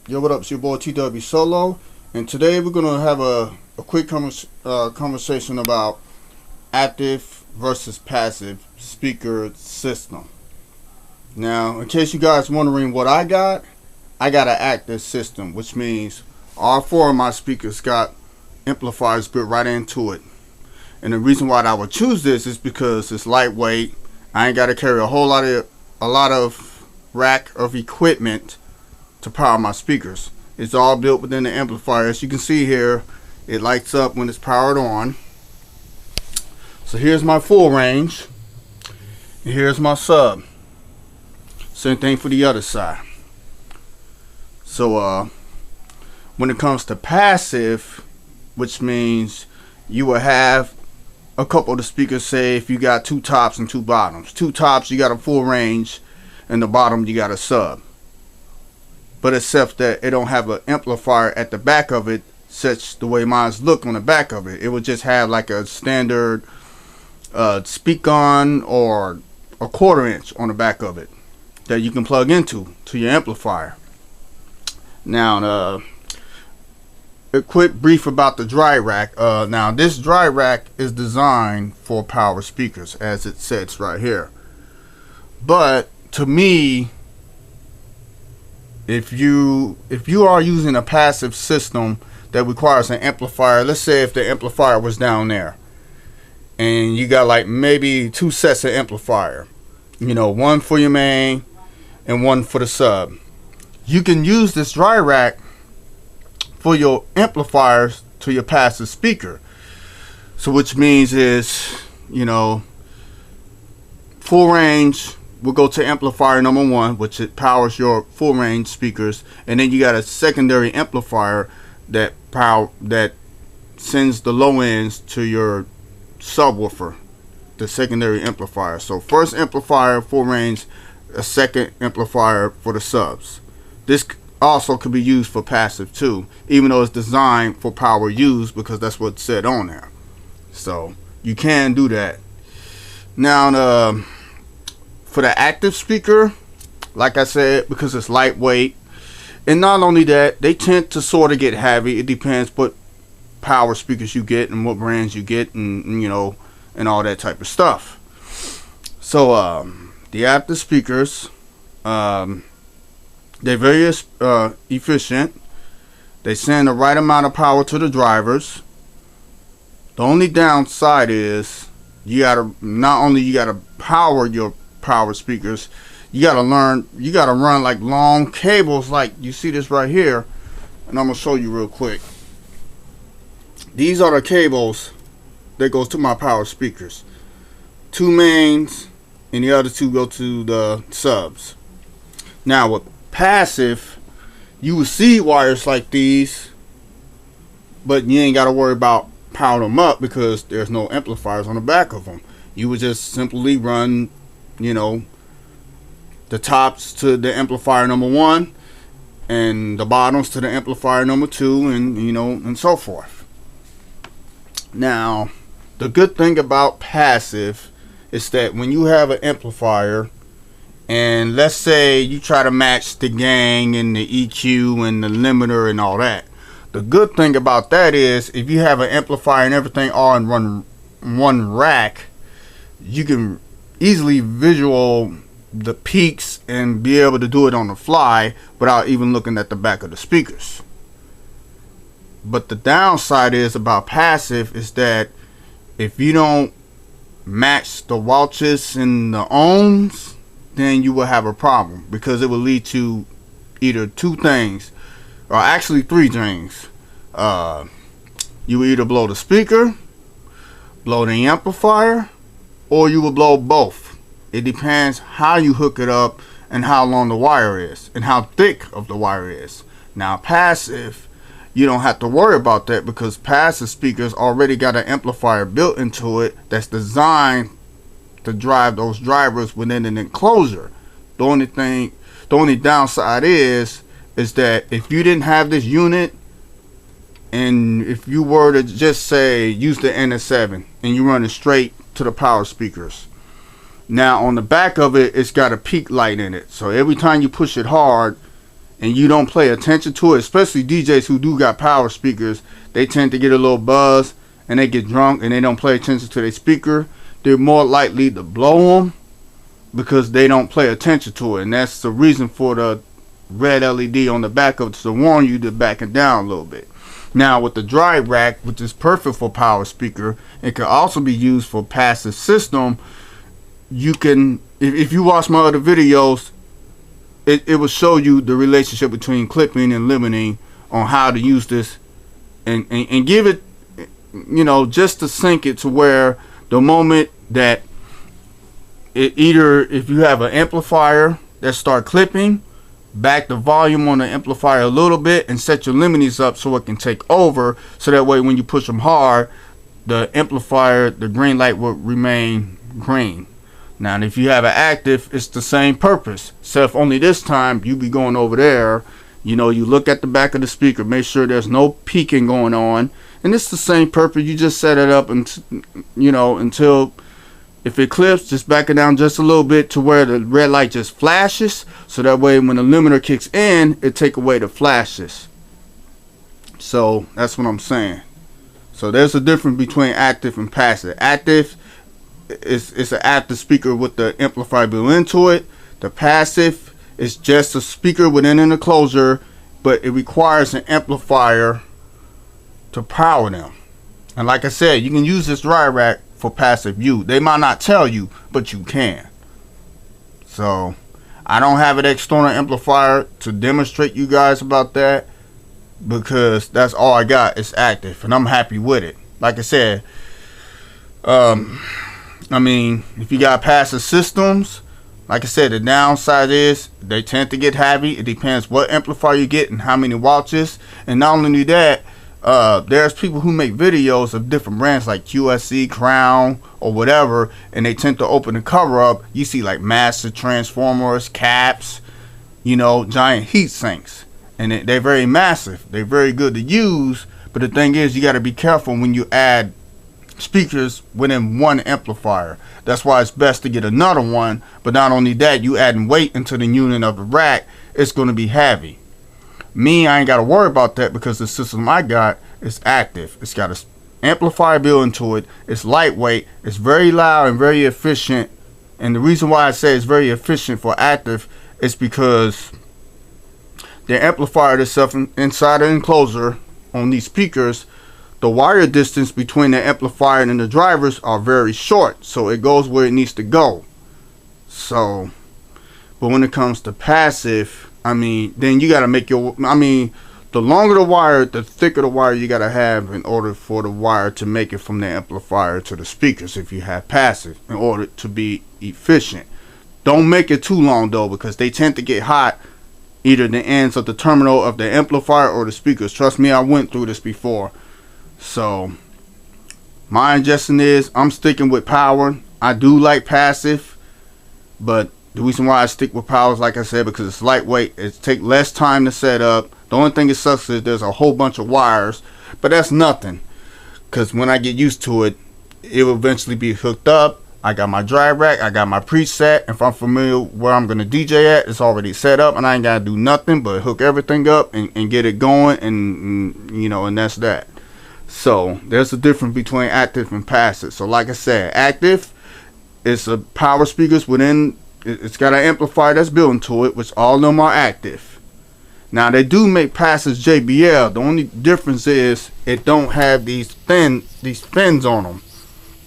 Yo, what up? It's your boy T-Dubbie Solo, and today we're gonna have a quick conversation about active versus passive speaker system. Now, in case you guys wondering what I got an active system, which means all four of my speakers got amplifiers built right into it. And the reason why I would choose this is because it's lightweight. I ain't got to carry a lot of rack of equipment to power my speakers. It's all built within the amplifier. As you can see here, it lights up when it's powered on. So here's my full range, and here's my sub. Same thing for the other side. So when it comes to passive, which means you will have a couple of the speakers, say if you got two tops and two bottoms. Two tops, you got a full range, and the bottom you got a sub. But except that it don't have an amplifier at the back of it, such the way mine's look on the back of it. It would just have like a standard speak on or a 1/4 inch on the back of it that you can plug into to your amplifier. Now, a quick brief about the dry rack. Now, this dry rack is designed for power speakers, as it says right here. But to me, if you are using a passive system that requires an amplifier, let's say if the amplifier was down there and you got like maybe two sets of amplifier, one for your main and one for the sub, you can use this dry rack for your amplifiers to your passive speaker. So which means is, full range will go to amplifier number 1, which it powers your full range speakers, and then you got a secondary amplifier that sends the low ends to your subwoofer, the secondary amplifier. So first amplifier full range, a second amplifier for the subs. This also could be used for passive too, even though it's designed for power use, because that's what's said on there. So you can do that. Now, for the active speaker, like I said, because it's lightweight, and not only that, they tend to sort of get heavy. It depends what power speakers you get and what brands you get, and and all that type of stuff. So the active speakers, they're very efficient. They send the right amount of power to the drivers. The only downside is you gotta power your power speakers, you gotta run like long cables, like you see this right here, and I'm gonna show you real quick. These are the cables that goes to my power speakers. 2 mains and the other 2 go to the subs. Now with passive, you will see wires like these, but you ain't gotta worry about powering them up because there's no amplifiers on the back of them. You would just simply run the tops to the amplifier number 1 and the bottoms to the amplifier number 2, and and so forth. Now, the good thing about passive is that when you have an amplifier, and let's say you try to match the gain and the EQ and the limiter and all that, the good thing about that is if you have an amplifier and everything all in one rack, you can easily visual the peaks and be able to do it on the fly without even looking at the back of the speakers. But the downside is about passive is that if you don't match the watches and the ohms, then you will have a problem, because it will lead to either 2 things, or actually 3 things. You will either blow the speaker, blow the amplifier, or you will blow both. It depends how you hook it up and how long the wire is and how thick of the wire is. Now passive, you don't have to worry about that, because passive speakers already got an amplifier built into it that's designed to drive those drivers within an enclosure. The only downside is that if you didn't have this unit, and if you were to just say use the NS7 and you run it straight to the power speakers, now on the back of it, it's got a peak light in it, so every time you push it hard, and you don't pay attention to it, especially DJs who do got power speakers, they tend to get a little buzz and they get drunk and they don't pay attention to their speaker. They're more likely to blow them because they don't pay attention to it, and that's the reason for the red LED on the back of it, to warn you to back it down a little bit. Now with the dry rack, which is perfect for power speaker, it can also be used for passive system. You can, if you watch my other videos, it will show you the relationship between clipping and limiting on how to use this, and give it, you know, just to sync it to where the moment that it, either if you have an amplifier that start clipping, back the volume on the amplifier a little bit and set your limitings up so it can take over, so that way when you push them hard, the amplifier, the green light will remain green. Now if you have an active, it's the same purpose, except only this time you be going over there, you know, you look at the back of the speaker, make sure there's no peaking going on, and it's the same purpose. You just set it up and, you know, until if it clips, just back it down just a little bit to where the red light just flashes, so that way when the limiter kicks in, it take away the flashes. So that's what I'm saying. So there's a difference between active and passive. Active is an active speaker with the amplifier built into it. The passive is just a speaker within an enclosure, but it requires an amplifier to power them. And like I said, you can use this dry rack for passive use. They might not tell you, but you can. So I don't have an external amplifier to demonstrate you guys about that, because that's all I got is active, and I'm happy with it. Like I said, I mean, if you got passive systems, like I said, the downside is they tend to get heavy. It depends what amplifier you get and how many watches. And not only that, there's people who make videos of different brands like QSC, Crown, or whatever, and they tend to open the cover up. You see like massive transformers, caps, you know, giant heat sinks, and they're very massive. They're very good to use, but the thing is, you got to be careful when you add speakers within one amplifier. That's why it's best to get another one. But not only that, you adding weight into the unit of the rack, it's going to be heavy. Me, I ain't got to worry about that because the system I got is active. It's got an amplifier built into it. It's lightweight. It's very loud and very efficient. And the reason why I say it's very efficient for active is because the amplifier itself inside the enclosure on these speakers, the wire distance between the amplifier and the drivers are very short, so it goes where it needs to go. So, but when it comes to passive, I mean, then you got to make your, I mean, the longer the wire, the thicker the wire you got to have in order for the wire to make it from the amplifier to the speakers if you have passive, in order to be efficient. Don't make it too long though, because they tend to get hot, either the ends of the terminal of the amplifier or the speakers. Trust me, I went through this before. So my suggestion is I'm sticking with power. I do like passive, but the reason why I stick with power is, like I said, because it's lightweight. It takes less time to set up. The only thing that sucks is there's a whole bunch of wires, but that's nothing, because when I get used to it, it will eventually be hooked up. I got my dry rack, I got my preset. If I'm familiar where I'm gonna DJ at, it's already set up, and I ain't gotta do nothing but hook everything up and get it going, and you know, and that's that. So there's a difference between active and passive. So like I said, active is a power speakers within, it's got an amplifier that's built into it, which all of them are active. Now they do make passive JBL. The only difference is it don't have these fins on them.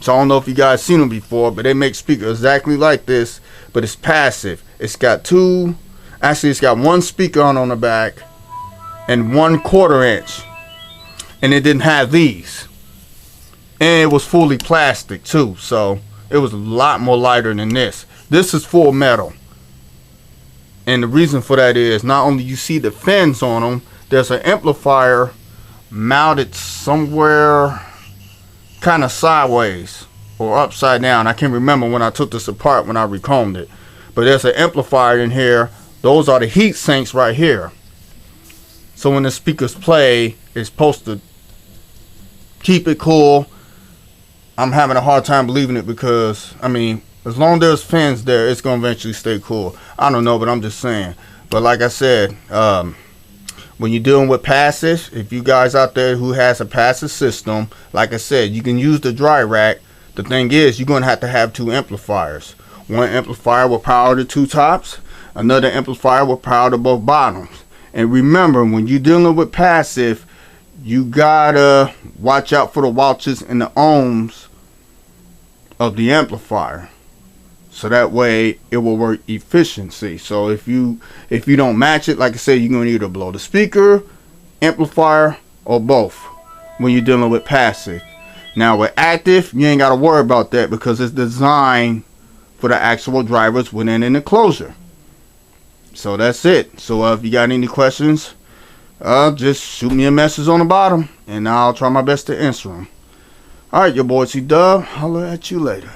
So I don't know if you guys seen them before, but they make speakers exactly like this, but it's passive. It's got it's got one speaker on the back and 1/4 inch. And it didn't have these, and it was fully plastic too, so it was a lot more lighter than this. This is full metal, and the reason for that is not only you see the fins on them, there's an amplifier mounted somewhere kind of sideways or upside down. I can't remember when I took this apart when I recombed it, but there's an amplifier in here. Those are the heat sinks right here. So when the speakers play, it's supposed to keep it cool. I'm having a hard time believing it because, I mean, as long as there's fins there, it's going to eventually stay cool. I don't know, but I'm just saying. But like I said, when you're dealing with passive, if you guys out there who has a passive system, like I said, you can use the dry rack. The thing is, you're going to have 2 amplifiers. One amplifier will power the 2 tops. Another amplifier will power the both bottoms. And remember, when you're dealing with passive, you gotta watch out for the watches and the ohms of the amplifier, so that way it will work efficiency. So if you don't match it, like I said, you're gonna either blow the speaker, amplifier, or both when you're dealing with passive. Now with active, you ain't gotta worry about that because it's designed for the actual drivers within an enclosure. So that's it. So if you got any questions, just shoot me a message on the bottom and I'll try my best to answer them. Alright, your boy T-Dub. Holla at you later.